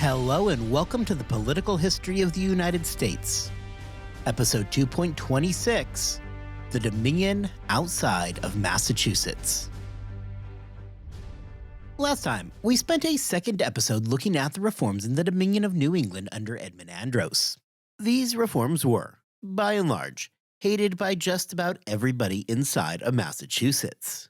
Hello and welcome to the Political History of the United States. Episode 2.26, The Dominion Outside of Massachusetts. Last time, we spent a second episode looking at the reforms in the Dominion of New England under Edmund Andros. These reforms were, by and large, hated by just about everybody inside of Massachusetts.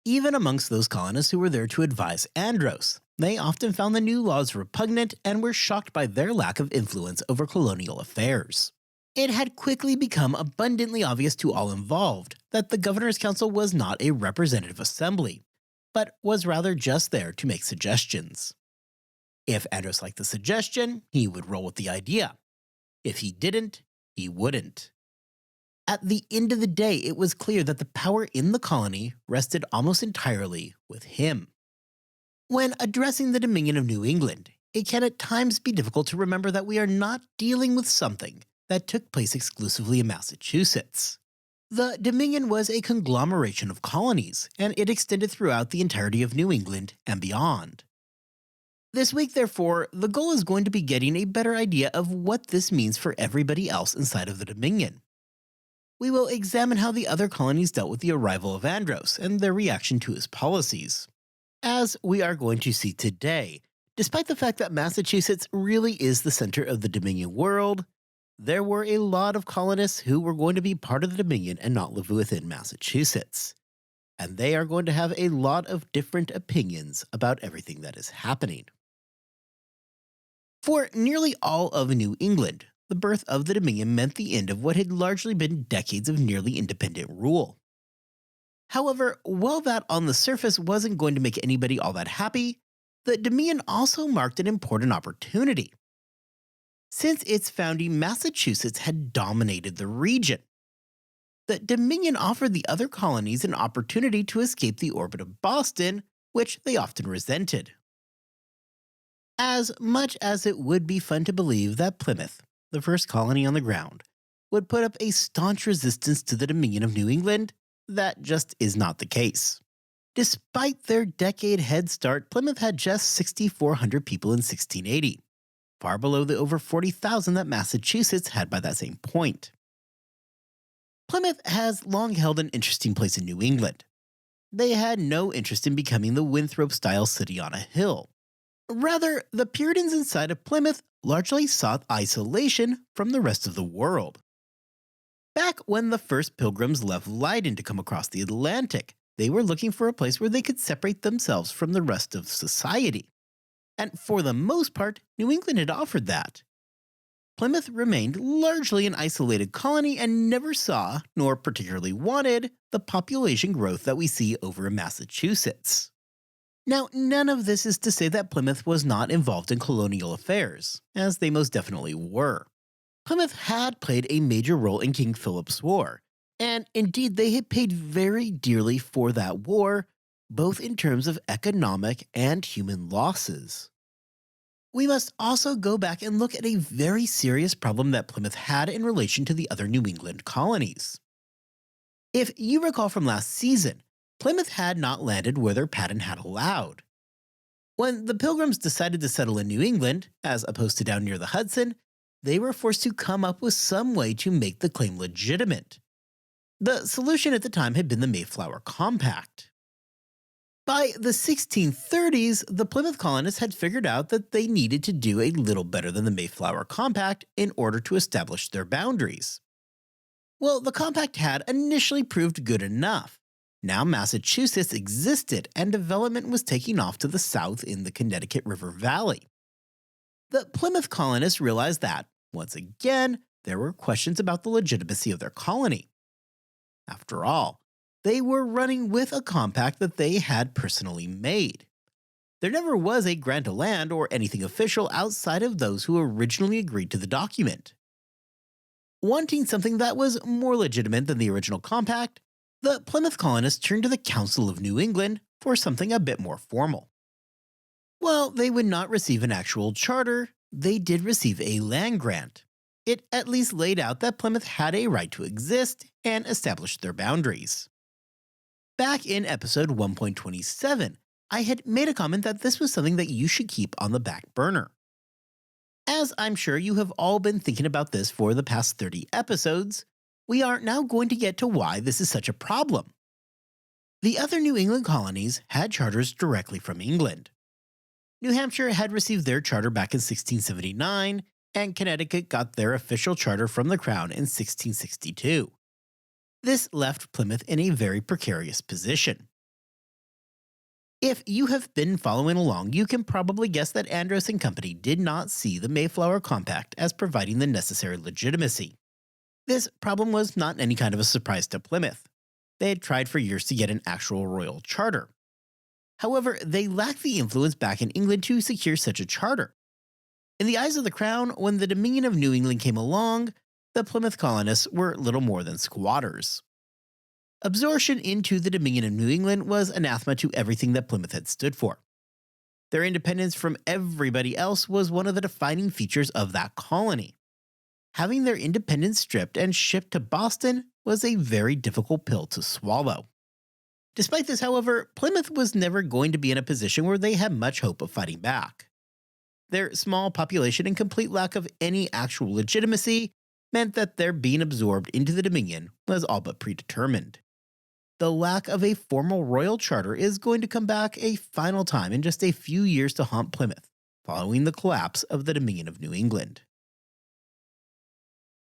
Even amongst those colonists who were there to advise Andros, they often found the new laws repugnant and were shocked by their lack of influence over colonial affairs. It had quickly become abundantly obvious to all involved that the Governor's Council was not a representative assembly, but was rather just there to make suggestions. If Andros liked the suggestion, he would roll with the idea. If he didn't, he wouldn't. At the end of the day, it was clear that the power in the colony rested almost entirely with him. When addressing the Dominion of New England, it can at times be difficult to remember that we are not dealing with something that took place exclusively in Massachusetts. The Dominion was a conglomeration of colonies, and it extended throughout the entirety of New England and beyond. This week, therefore, the goal is going to be getting a better idea of what this means for everybody else inside of the Dominion. We will examine how the other colonies dealt with the arrival of Andros and their reaction to his policies. As we are going to see today, despite the fact that Massachusetts really is the center of the Dominion world, there were a lot of colonists who were going to be part of the Dominion and not live within Massachusetts. And they are going to have a lot of different opinions about everything that is happening. For nearly all of New England, the birth of the Dominion meant the end of what had largely been decades of nearly independent rule. However, while that on the surface wasn't going to make anybody all that happy, the Dominion also marked an important opportunity. Since its founding, Massachusetts had dominated the region. The Dominion offered the other colonies an opportunity to escape the orbit of Boston, which they often resented. As much as it would be fun to believe that Plymouth, the first colony on the ground, would put up a staunch resistance to the Dominion of New England, that just is not the case. Despite their decade head start, Plymouth had just 6,400 people in 1680, far below the over 40,000 that Massachusetts had by that same point. Plymouth has long held an interesting place in New England. They had no interest in becoming the Winthrop-style city on a hill. Rather, the Puritans inside of Plymouth largely sought isolation from the rest of the world. Back when the first pilgrims left Leyden to come across the Atlantic, they were looking for a place where they could separate themselves from the rest of society. And for the most part, New England had offered that. Plymouth remained largely an isolated colony and never saw, nor particularly wanted, the population growth that we see over in Massachusetts. Now, none of this is to say that Plymouth was not involved in colonial affairs, as they most definitely were. Plymouth had played a major role in King Philip's War, and indeed they had paid very dearly for that war, both in terms of economic and human losses. We must also go back and look at a very serious problem that Plymouth had in relation to the other New England colonies. If you recall from last season, Plymouth had not landed where their patent had allowed. When the Pilgrims decided to settle in New England, as opposed to down near the Hudson, they were forced to come up with some way to make the claim legitimate. The solution at the time had been the Mayflower Compact. By the 1630s, the Plymouth colonists had figured out that they needed to do a little better than the Mayflower Compact in order to establish their boundaries. Well, the compact had initially proved good enough. Now Massachusetts existed and development was taking off to the south in the Connecticut River Valley. The Plymouth colonists realized that, once again, there were questions about the legitimacy of their colony. After all, they were running with a compact that they had personally made. There never was a grant of land or anything official outside of those who originally agreed to the document. Wanting something that was more legitimate than the original compact, the Plymouth colonists turned to the Council of New England for something a bit more formal. While they would not receive an actual charter, they did receive a land grant. It at least laid out that Plymouth had a right to exist and established their boundaries. Back in episode 1.27, I had made a comment that this was something that you should keep on the back burner. As I'm sure you have all been thinking about this for the past 30 episodes, we are now going to get to why this is such a problem. The other New England colonies had charters directly from England. New Hampshire had received their charter back in 1679, and Connecticut got their official charter from the Crown in 1662. This left Plymouth in a very precarious position. If you have been following along, you can probably guess that Andros and Company did not see the Mayflower Compact as providing the necessary legitimacy. This problem was not any kind of a surprise to Plymouth. They had tried for years to get an actual royal charter. However, they lacked the influence back in England to secure such a charter. In the eyes of the Crown, when the Dominion of New England came along, the Plymouth colonists were little more than squatters. Absorption into the Dominion of New England was anathema to everything that Plymouth had stood for. Their independence from everybody else was one of the defining features of that colony. Having their independence stripped and shipped to Boston was a very difficult pill to swallow. Despite this, however, Plymouth was never going to be in a position where they had much hope of fighting back. Their small population and complete lack of any actual legitimacy meant that their being absorbed into the Dominion was all but predetermined. The lack of a formal royal charter is going to come back a final time in just a few years to haunt Plymouth, following the collapse of the Dominion of New England.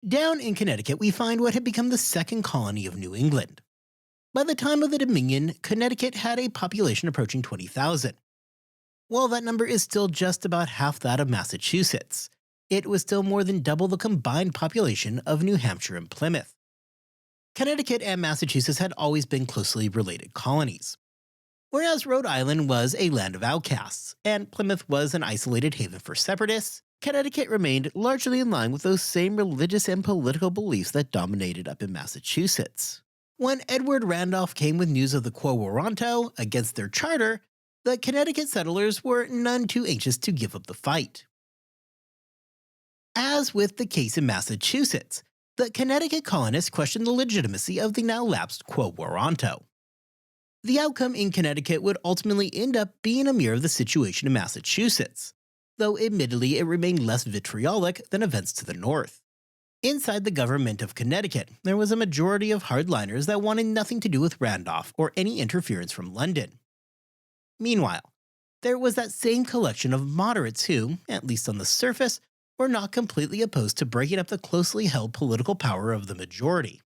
Down in Connecticut, we find what had become the second colony of New England. By the time of the Dominion, Connecticut had a population approaching 20,000. While that number is still just about half that of Massachusetts, it was still more than double the combined population of New Hampshire and Plymouth. Connecticut and Massachusetts had always been closely related colonies. Whereas Rhode Island was a land of outcasts, and Plymouth was an isolated haven for separatists, Connecticut remained largely in line with those same religious and political beliefs that dominated up in Massachusetts. When Edward Randolph came with news of the Quo Warranto against their charter, the Connecticut settlers were none too anxious to give up the fight. As with the case in Massachusetts, the Connecticut colonists questioned the legitimacy of the now lapsed Quo Warranto. The outcome in Connecticut would ultimately end up being a mirror of the situation in Massachusetts, though admittedly it remained less vitriolic than events to the north. Inside the government of Connecticut, there was a majority of hardliners that wanted nothing to do with Randolph or any interference from London. Meanwhile, there was that same collection of moderates who, at least on the surface, were not completely opposed to breaking up the closely held political power of the majority.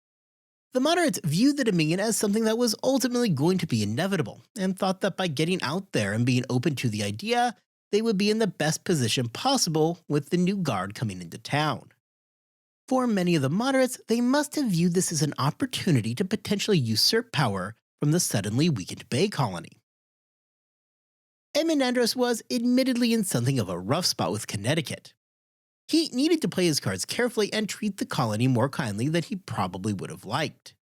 The moderates viewed the Dominion as something that was ultimately going to be inevitable, and thought that by getting out there and being open to the idea, they would be in the best position possible with the new guard coming into town. For many of the moderates, they must have viewed this as an opportunity to potentially usurp power from the suddenly weakened Bay Colony. Edmund Andros was admittedly in something of a rough spot with Connecticut. He needed to play his cards carefully and treat the colony more kindly than he probably would have liked.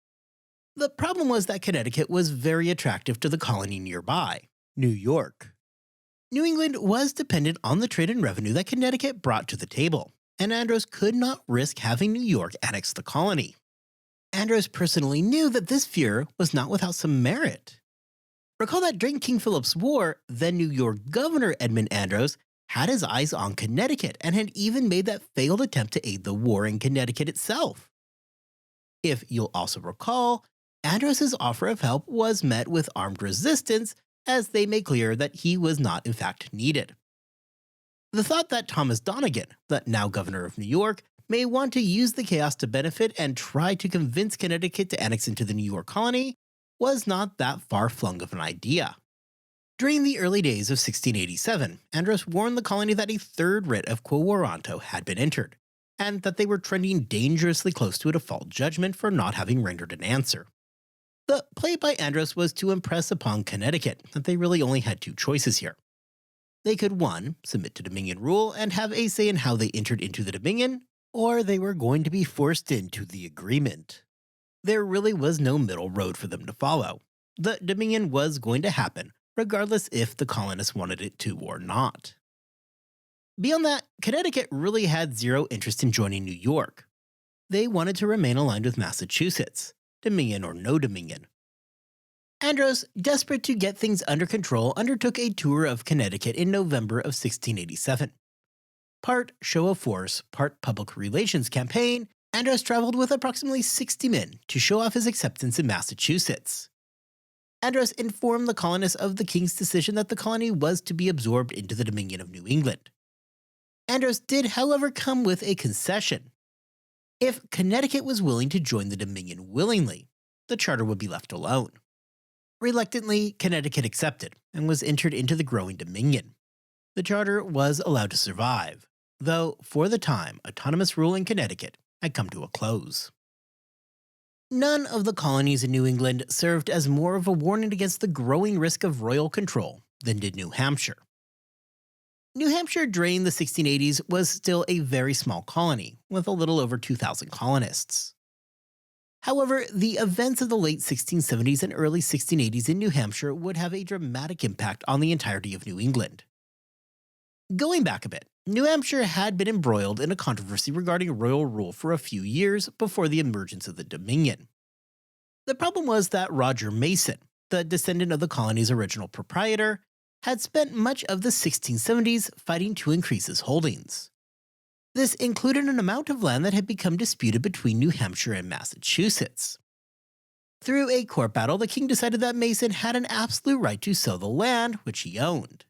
The problem was that Connecticut was very attractive to the colony nearby, New York. New England was dependent on the trade and revenue that Connecticut brought to the table, and Andros could not risk having New York annex the colony. Andros personally knew that this fear was not without some merit. Recall that during King Philip's War, then New York Governor Edmund Andros had his eyes on Connecticut and had even made that failed attempt to aid the war in Connecticut itself. If you'll also recall, Andros's offer of help was met with armed resistance as they made clear that he was not in fact needed. The thought that Thomas Donegan, the now governor of New York, may want to use the chaos to benefit and try to convince Connecticut to annex into the New York colony was not that far-flung of an idea. During the early days of 1687, Andros warned the colony that a third writ of Quo Warranto had been entered, and that they were trending dangerously close to a default judgment for not having rendered an answer. The play by Andros was to impress upon Connecticut that they really only had two choices here. They could 1. Submit to Dominion rule and have a say in how they entered into the Dominion, or they were going to be forced into the agreement. There really was no middle road for them to follow. The Dominion was going to happen, regardless if the colonists wanted it to or not. Beyond that, Connecticut really had zero interest in joining New York. They wanted to remain aligned with Massachusetts, Dominion or no Dominion. Andros, desperate to get things under control, undertook a tour of Connecticut in November of 1687. Part show of force, part public relations campaign, Andros traveled with approximately 60 men to show off his acceptance in Massachusetts. Andros informed the colonists of the king's decision that the colony was to be absorbed into the Dominion of New England. Andros did, however, come with a concession. If Connecticut was willing to join the Dominion willingly, the charter would be left alone. Reluctantly, Connecticut accepted and was entered into the growing Dominion. The charter was allowed to survive, though, for the time, autonomous rule in Connecticut had come to a close. None of the colonies in New England served as more of a warning against the growing risk of royal control than did New Hampshire. New Hampshire during the 1680s was still a very small colony, with a little over 2,000 colonists. However, the events of the late 1670s and early 1680s in New Hampshire would have a dramatic impact on the entirety of New England. Going back a bit, New Hampshire had been embroiled in a controversy regarding royal rule for a few years before the emergence of the Dominion. The problem was that Roger Mason, the descendant of the colony's original proprietor, had spent much of the 1670s fighting to increase his holdings. This included an amount of land that had become disputed between New Hampshire and Massachusetts. Through a court battle, the king decided that Mason had an absolute right to sell the land which he owned.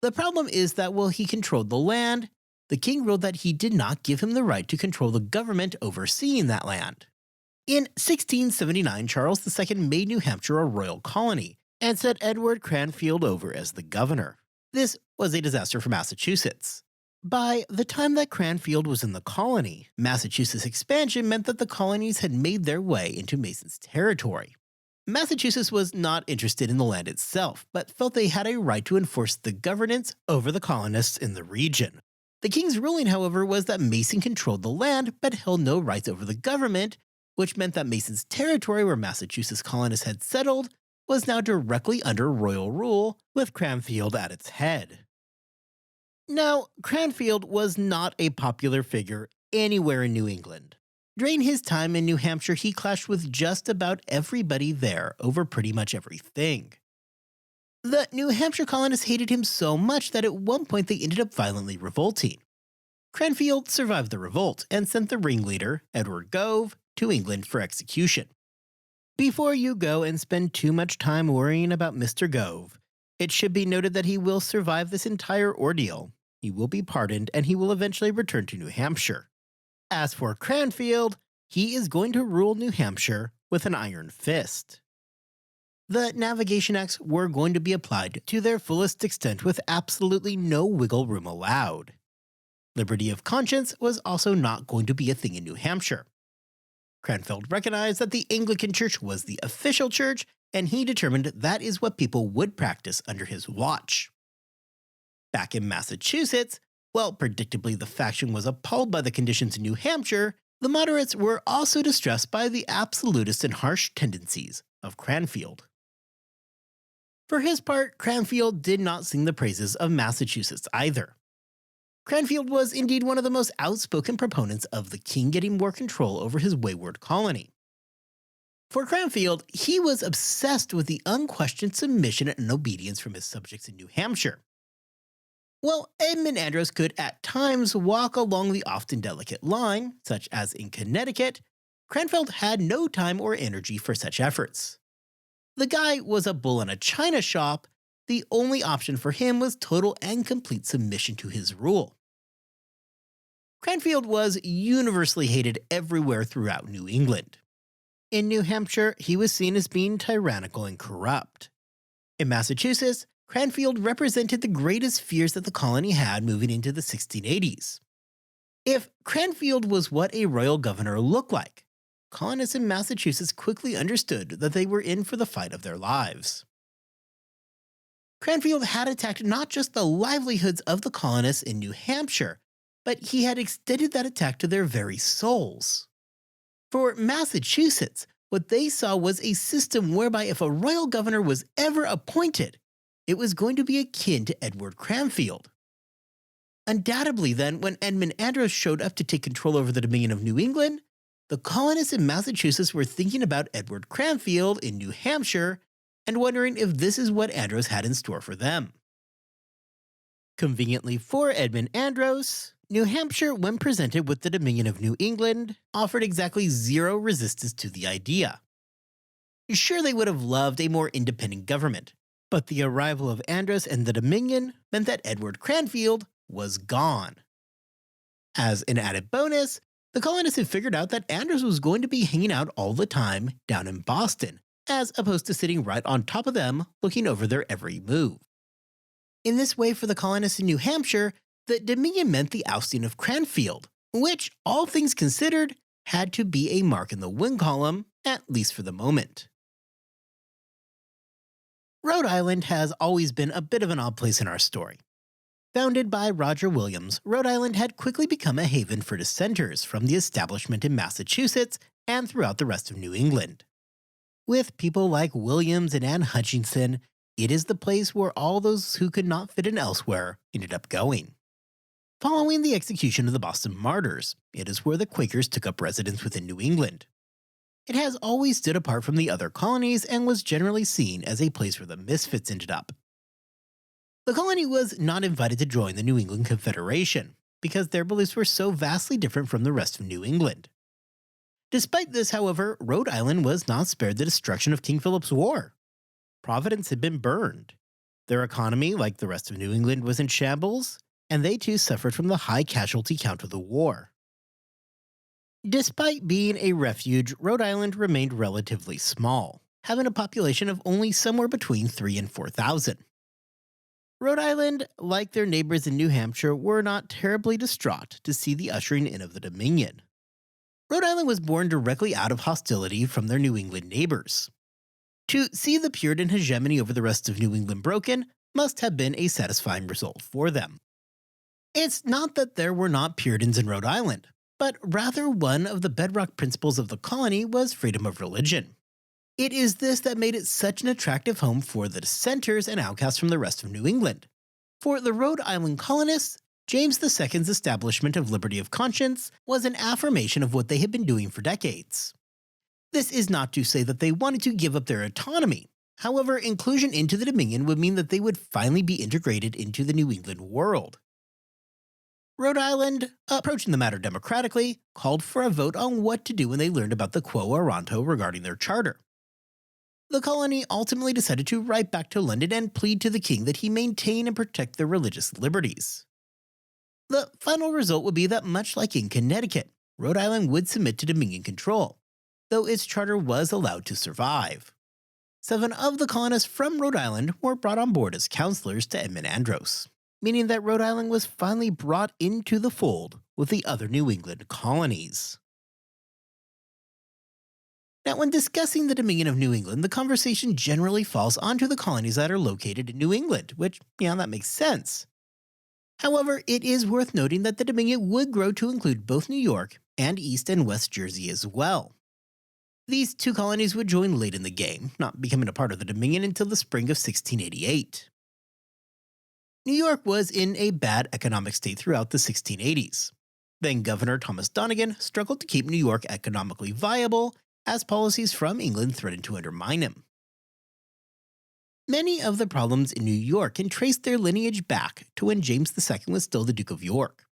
The problem is that while he controlled the land, the king ruled that he did not give him the right to control the government overseeing that land. In 1679, Charles II made New Hampshire a royal colony and set Edward Cranfield over as the governor. This was a disaster for Massachusetts. By the time that Cranfield was in the colony, Massachusetts' expansion meant that the colonies had made their way into Mason's territory. Massachusetts was not interested in the land itself, but felt they had a right to enforce the governance over the colonists in the region. The king's ruling, however, was that Mason controlled the land but held no rights over the government, which meant that Mason's territory, where Massachusetts colonists had settled, was now directly under royal rule, with Cranfield at its head. Now, Cranfield was not a popular figure anywhere in New England. During his time in New Hampshire, he clashed with just about everybody there over pretty much everything. The New Hampshire colonists hated him so much that at one point they ended up violently revolting. Cranfield survived the revolt and sent the ringleader, Edward Gove, to England for execution. Before you go and spend too much time worrying about Mr. Gove, it should be noted that he will survive this entire ordeal. He will be pardoned and he will eventually return to New Hampshire. As for Cranfield, he is going to rule New Hampshire with an iron fist. The Navigation Acts were going to be applied to their fullest extent with absolutely no wiggle room allowed. Liberty of conscience was also not going to be a thing in New Hampshire. Cranfield recognized that the Anglican Church was the official church, and he determined that is what people would practice under his watch. Back in Massachusetts, while predictably the faction was appalled by the conditions in New Hampshire, the moderates were also distressed by the absolutist and harsh tendencies of Cranfield. For his part, Cranfield did not sing the praises of Massachusetts either. Cranfield was indeed one of the most outspoken proponents of the king getting more control over his wayward colony. For Cranfield, he was obsessed with the unquestioned submission and obedience from his subjects in New Hampshire. While Edmund Andros could at times walk along the often delicate line, such as in Connecticut, Cranfield had no time or energy for such efforts. The guy was a bull in a china shop. The only option for him was total and complete submission to his rule. Cranfield was universally hated everywhere throughout New England. In New Hampshire, he was seen as being tyrannical and corrupt. In Massachusetts, Cranfield represented the greatest fears that the colony had moving into the 1680s. If Cranfield was what a royal governor looked like, colonists in Massachusetts quickly understood that they were in for the fight of their lives. Cranfield had attacked not just the livelihoods of the colonists in New Hampshire, but he had extended that attack to their very souls. For Massachusetts, what they saw was a system whereby if a royal governor was ever appointed, it was going to be akin to Edward Cranfield. Undoubtedly then, when Edmund Andros showed up to take control over the Dominion of New England, the colonists in Massachusetts were thinking about Edward Cranfield in New Hampshire and wondering if this is what Andros had in store for them. Conveniently for Edmund Andros, New Hampshire, when presented with the Dominion of New England, offered exactly zero resistance to the idea. Sure, they would have loved a more independent government, but the arrival of Andros and the Dominion meant that Edward Cranfield was gone. As an added bonus, the colonists had figured out that Andros was going to be hanging out all the time down in Boston, as opposed to sitting right on top of them looking over their every move. In this way, for the colonists in New Hampshire, the Dominion meant the ousting of Cranfield, which, all things considered, had to be a mark in the win column, at least for the moment. Rhode Island has always been a bit of an odd place in our story. Founded by Roger Williams, Rhode Island had quickly become a haven for dissenters from the establishment in Massachusetts and throughout the rest of New England. With people like Williams and Anne Hutchinson, it is the place where all those who could not fit in elsewhere ended up going. Following the execution of the Boston Martyrs, it is where the Quakers took up residence within New England. It has always stood apart from the other colonies and was generally seen as a place where the misfits ended up. The colony was not invited to join the New England Confederation because their beliefs were so vastly different from the rest of New England. Despite this, however, Rhode Island was not spared the destruction of King Philip's War. Providence had been burned. Their economy, like the rest of New England, was in shambles, and they too suffered from the high casualty count of the war. Despite being a refuge, Rhode Island remained relatively small, having a population of only somewhere between 3,000 and 4,000. Rhode Island, like their neighbors in New Hampshire, were not terribly distraught to see the ushering in of the Dominion. Rhode Island was born directly out of hostility from their New England neighbors. To see the Puritan hegemony over the rest of New England broken must have been a satisfying result for them. It's not that there were not Puritans in Rhode Island, but rather one of the bedrock principles of the colony was freedom of religion. It is this that made it such an attractive home for the dissenters and outcasts from the rest of New England. For the Rhode Island colonists, James II's establishment of liberty of conscience was an affirmation of what they had been doing for decades. This is not to say that they wanted to give up their autonomy. However, inclusion into the Dominion would mean that they would finally be integrated into the New England world. Rhode Island, approaching the matter democratically, called for a vote on what to do when they learned about the Quo Warranto regarding their charter. The colony ultimately decided to write back to London and plead to the king that he maintain and protect their religious liberties. The final result would be that, much like in Connecticut, Rhode Island would submit to Dominion control, though its charter was allowed to survive. 7 of the colonists from Rhode Island were brought on board as counselors to Edmund Andros, meaning that Rhode Island was finally brought into the fold with the other New England colonies. Now, when discussing the Dominion of New England, the conversation generally falls onto the colonies that are located in New England, which, that makes sense. However, it is worth noting that the Dominion would grow to include both New York and East and West Jersey as well. These 2 colonies would join late in the game, not becoming a part of the Dominion until the spring of 1688. New York was in a bad economic state throughout the 1680s. Then Governor Thomas Dongan struggled to keep New York economically viable, as policies from England threatened to undermine him. Many of the problems in New York can trace their lineage back to when James II was still the Duke of York.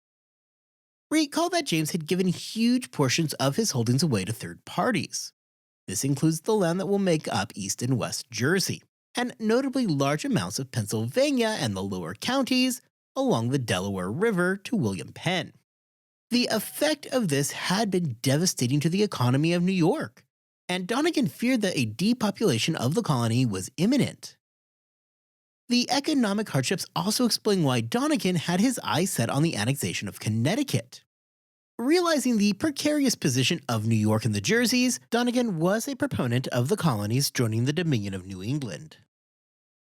Recall that James had given huge portions of his holdings away to third parties. This includes the land that will make up East and West Jersey, and notably large amounts of Pennsylvania and the lower counties along the Delaware River to William Penn. The effect of this had been devastating to the economy of New York, and Dongan feared that a depopulation of the colony was imminent. The economic hardships also explain why Dongan had his eyes set on the annexation of Connecticut. Realizing the precarious position of New York and the Jerseys, Dongan was a proponent of the colonies joining the Dominion of New England.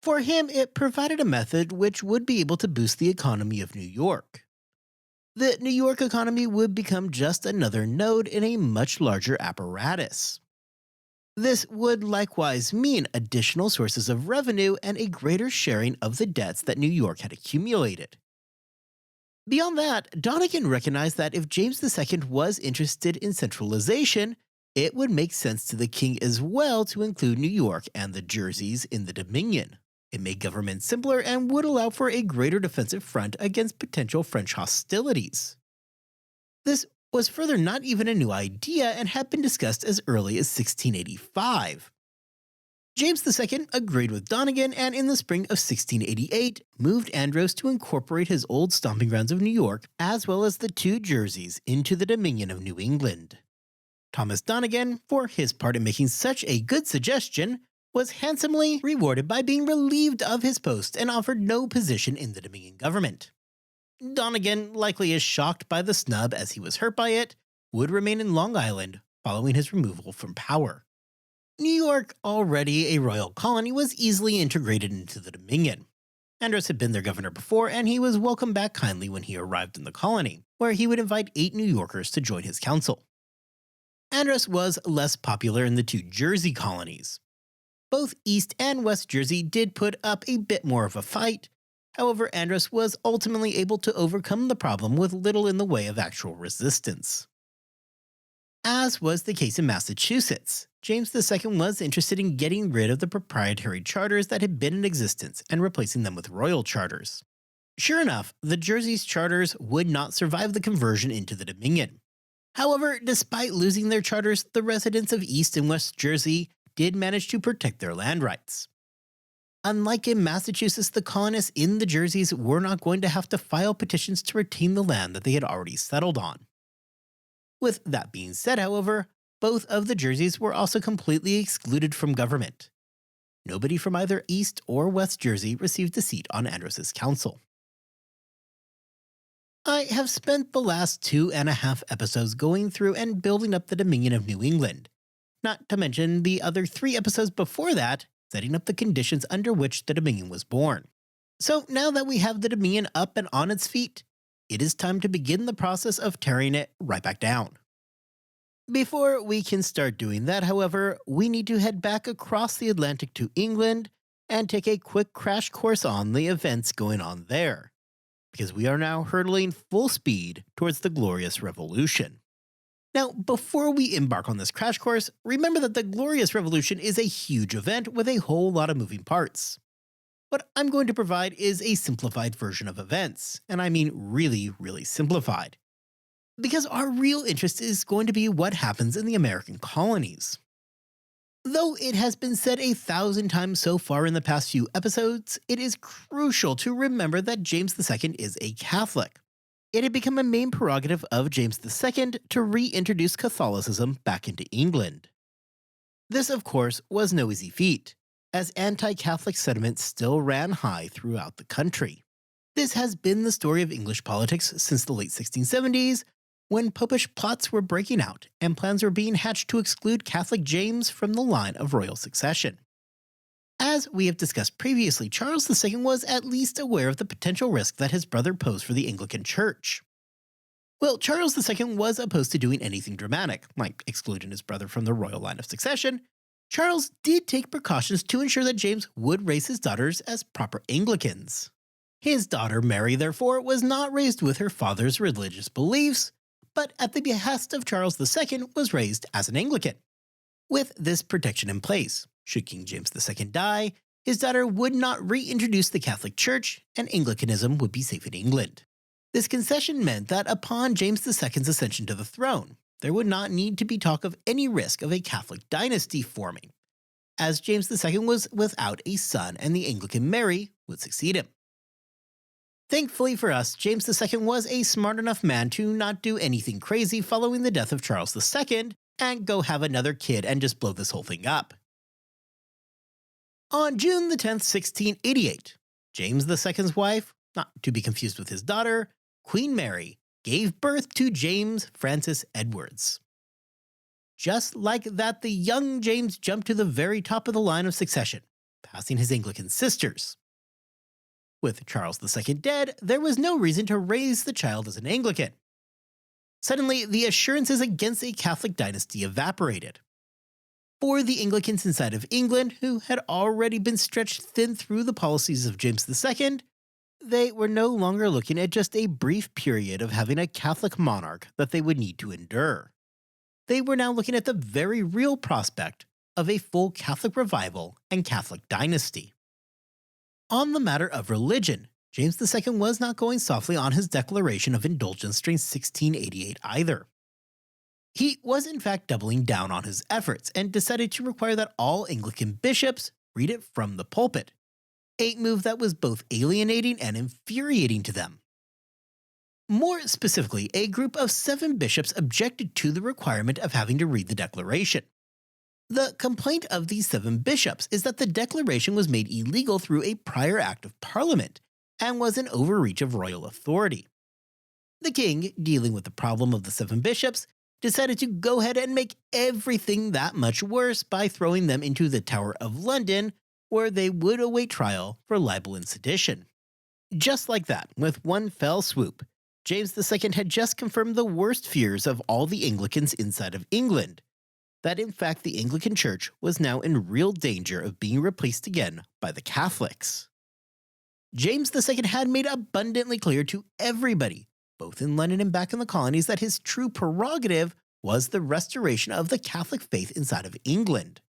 For him, it provided a method which would be able to boost the economy of New York. The New York economy would become just another node in a much larger apparatus. This would likewise mean additional sources of revenue and a greater sharing of the debts that New York had accumulated. Beyond that, Donegan recognized that if James II was interested in centralization, it would make sense to the king as well to include New York and the Jerseys in the Dominion. It made government simpler and would allow for a greater defensive front against potential French hostilities. This was further not even a new idea and had been discussed as early as 1685. James II agreed with Donegan and in the spring of 1688 moved Andros to incorporate his old stomping grounds of New York as well as the two Jerseys into the Dominion of New England. Thomas Donegan, for his part in making such a good suggestion, was handsomely rewarded by being relieved of his post and offered no position in the Dominion government. Donegan, likely as shocked by the snub as he was hurt by it, would remain in Long Island following his removal from power. New York, already a royal colony, was easily integrated into the Dominion. Andros had been their governor before, and he was welcomed back kindly when he arrived in the colony, where he would invite 8 New Yorkers to join his council. Andros was less popular in the two Jersey colonies. Both East and West Jersey did put up a bit more of a fight. However, Andros was ultimately able to overcome the problem with little in the way of actual resistance. As was the case in Massachusetts, James II was interested in getting rid of the proprietary charters that had been in existence and replacing them with royal charters. Sure enough, the Jersey's charters would not survive the conversion into the Dominion. However, despite losing their charters, the residents of East and West Jersey did manage to protect their land rights. Unlike in Massachusetts, the colonists in the Jerseys were not going to have to file petitions to retain the land that they had already settled on. With that being said, however, both of the Jerseys were also completely excluded from government. Nobody from either East or West Jersey received a seat on Andros's council. I have spent the last 2.5 episodes going through and building up the Dominion of New England, not to mention the other 3 episodes before that, setting up the conditions under which the Dominion was born. So now that we have the Dominion up and on its feet, it is time to begin the process of tearing it right back down. Before we can start doing that, however, we need to head back across the Atlantic to England and take a quick crash course on the events going on there, because we are now hurtling full speed towards the Glorious Revolution. Now, before we embark on this crash course, remember that the Glorious Revolution is a huge event with a whole lot of moving parts. What I'm going to provide is a simplified version of events, and I mean really, really simplified. Because our real interest is going to be what happens in the American colonies. Though it has been said 1,000 times so far in the past few episodes, it is crucial to remember that James II is a Catholic. It had become a main prerogative of James II to reintroduce Catholicism back into England. This, of course, was no easy feat, as anti-Catholic sentiment still ran high throughout the country. This has been the story of English politics since the late 1670s, when popish plots were breaking out and plans were being hatched to exclude Catholic James from the line of royal succession. As we have discussed previously, Charles II was at least aware of the potential risk that his brother posed for the Anglican Church. Well, Charles II was opposed to doing anything dramatic, like excluding his brother from the royal line of succession. Charles did take precautions to ensure that James would raise his daughters as proper Anglicans. His daughter Mary, therefore, was not raised with her father's religious beliefs, but at the behest of Charles II was raised as an Anglican. With this protection in place, should King James II die, his daughter would not reintroduce the Catholic Church, and Anglicanism would be safe in England. This concession meant that upon James II's ascension to the throne, there would not need to be talk of any risk of a Catholic dynasty forming, as James II was without a son and the Anglican Mary would succeed him. Thankfully for us, James II was a smart enough man to not do anything crazy following the death of Charles II and go have another kid and just blow this whole thing up. On June the 10th, 1688, James II's wife, not to be confused with his daughter, Queen Mary, gave birth to James Francis Edwards. Just like that, the young James jumped to the very top of the line of succession, passing his Anglican sisters. With Charles II dead, there was no reason to raise the child as an Anglican. Suddenly, the assurances against a Catholic dynasty evaporated. For the Anglicans inside of England, who had already been stretched thin through the policies of James II, They were no longer looking at just a brief period of having a Catholic monarch that they would need to endure. They were now looking at the very real prospect of a full Catholic revival and Catholic dynasty. On the matter of religion, James II was not going softly on his declaration of indulgence during 1688 either. He was in fact doubling down on his efforts and decided to require that all Anglican bishops read it from the pulpit, a move that was both alienating and infuriating to them. More specifically, a group of 7 bishops objected to the requirement of having to read the declaration. The complaint of these 7 bishops is that the declaration was made illegal through a prior act of Parliament and was an overreach of royal authority. The king, dealing with the problem of the 7 bishops, decided to go ahead and make everything that much worse by throwing them into the Tower of London, where they would await trial for libel and sedition. Just like that, with one fell swoop, James II had just confirmed the worst fears of all the Anglicans inside of England, that in fact the Anglican Church was now in real danger of being replaced again by the Catholics. James II had made abundantly clear to everybody, both in London and back in the colonies, that his true prerogative was the restoration of the Catholic faith inside of England.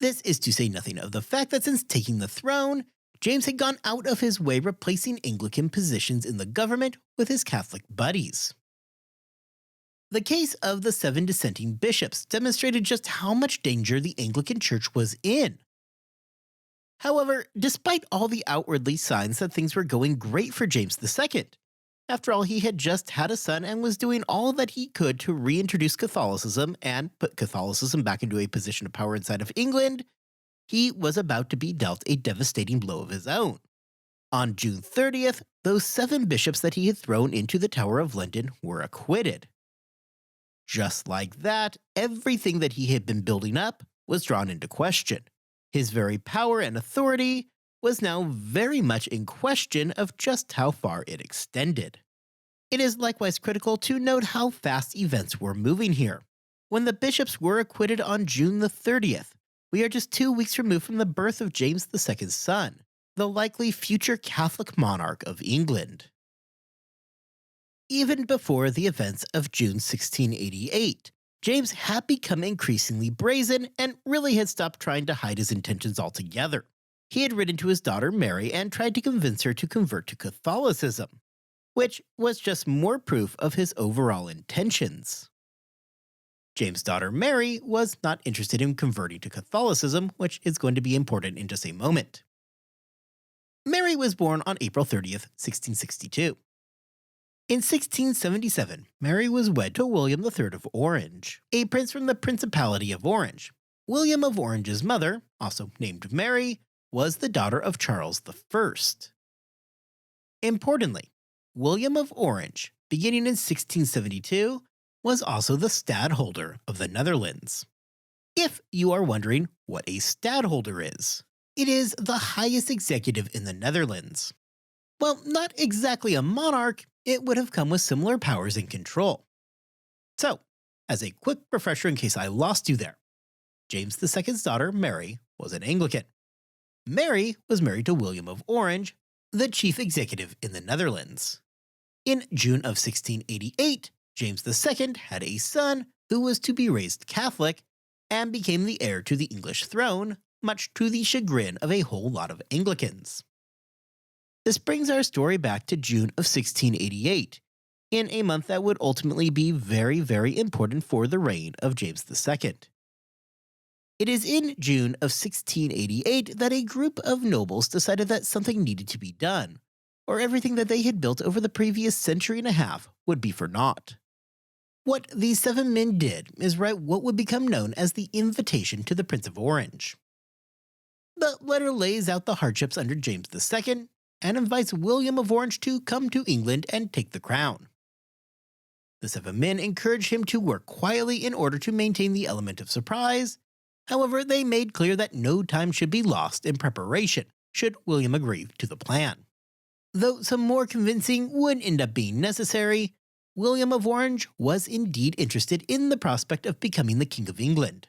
This is to say nothing of the fact that since taking the throne, James had gone out of his way replacing Anglican positions in the government with his Catholic buddies. The case of the 7 dissenting bishops demonstrated just how much danger the Anglican Church was in. However, despite all the outwardly signs that things were going great for James II, after all, he had just had a son and was doing all that he could to reintroduce Catholicism and put Catholicism back into a position of power inside of England, he was about to be dealt a devastating blow of his own. On June 30th, those 7 bishops that he had thrown into the Tower of London were acquitted. Just like that, everything that he had been building up was drawn into question. His very power and authority was now very much in question of just how far it extended. It is likewise critical to note how fast events were moving here. When the bishops were acquitted on June the 30th, we are just 2 weeks removed from the birth of James II's son, the likely future Catholic monarch of England. Even before the events of June 1688, James had become increasingly brazen and really had stopped trying to hide his intentions altogether. He had written to his daughter Mary and tried to convince her to convert to Catholicism, which was just more proof of his overall intentions. James' daughter Mary was not interested in converting to Catholicism, which is going to be important in just a moment. Mary was born on April 30th, 1662. In 1677, Mary was wed to William III of Orange, a prince from the Principality of Orange. William of Orange's mother, also named Mary, was the daughter of Charles I. Importantly, William of Orange, beginning in 1672, was also the stadholder of the Netherlands. If you are wondering what a stadholder is, it is the highest executive in the Netherlands. Well, not exactly a monarch, it would have come with similar powers and control. So, as a quick refresher in case I lost you there, James II's daughter, Mary, was an Anglican. Mary was married to William of Orange, the chief executive in the Netherlands. In June of 1688, James II had a son who was to be raised Catholic and became the heir to the English throne, much to the chagrin of a whole lot of Anglicans. This brings our story back to June of 1688, in a month that would ultimately be very, very important for the reign of James II. It is in June of 1688 that a group of nobles decided that something needed to be done, or everything that they had built over the previous century and a half would be for naught. What these 7 men did is write what would become known as the Invitation to the Prince of Orange. The letter lays out the hardships under James II and invites William of Orange to come to England and take the crown. The 7 men encouraged him to work quietly in order to maintain the element of surprise. However, they made clear that no time should be lost in preparation should William agree to the plan. Though some more convincing would end up being necessary, William of Orange was indeed interested in the prospect of becoming the King of England.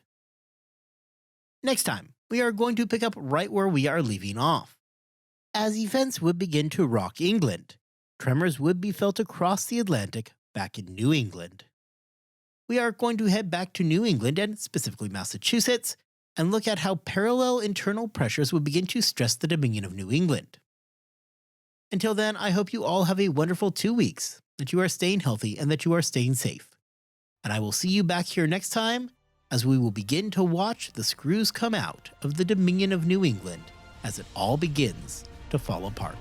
Next time, we are going to pick up right where we are leaving off. as events would begin to rock England. Tremors would be felt across the Atlantic back in New England. We are going to head back to New England and specifically Massachusetts and look at how parallel internal pressures would begin to stress the Dominion of New England. Until then, I hope you all have a wonderful 2 weeks, that you are staying healthy and that you are staying safe. And I will see you back here next time as we will begin to watch the screws come out of the Dominion of New England as it all begins to fall apart.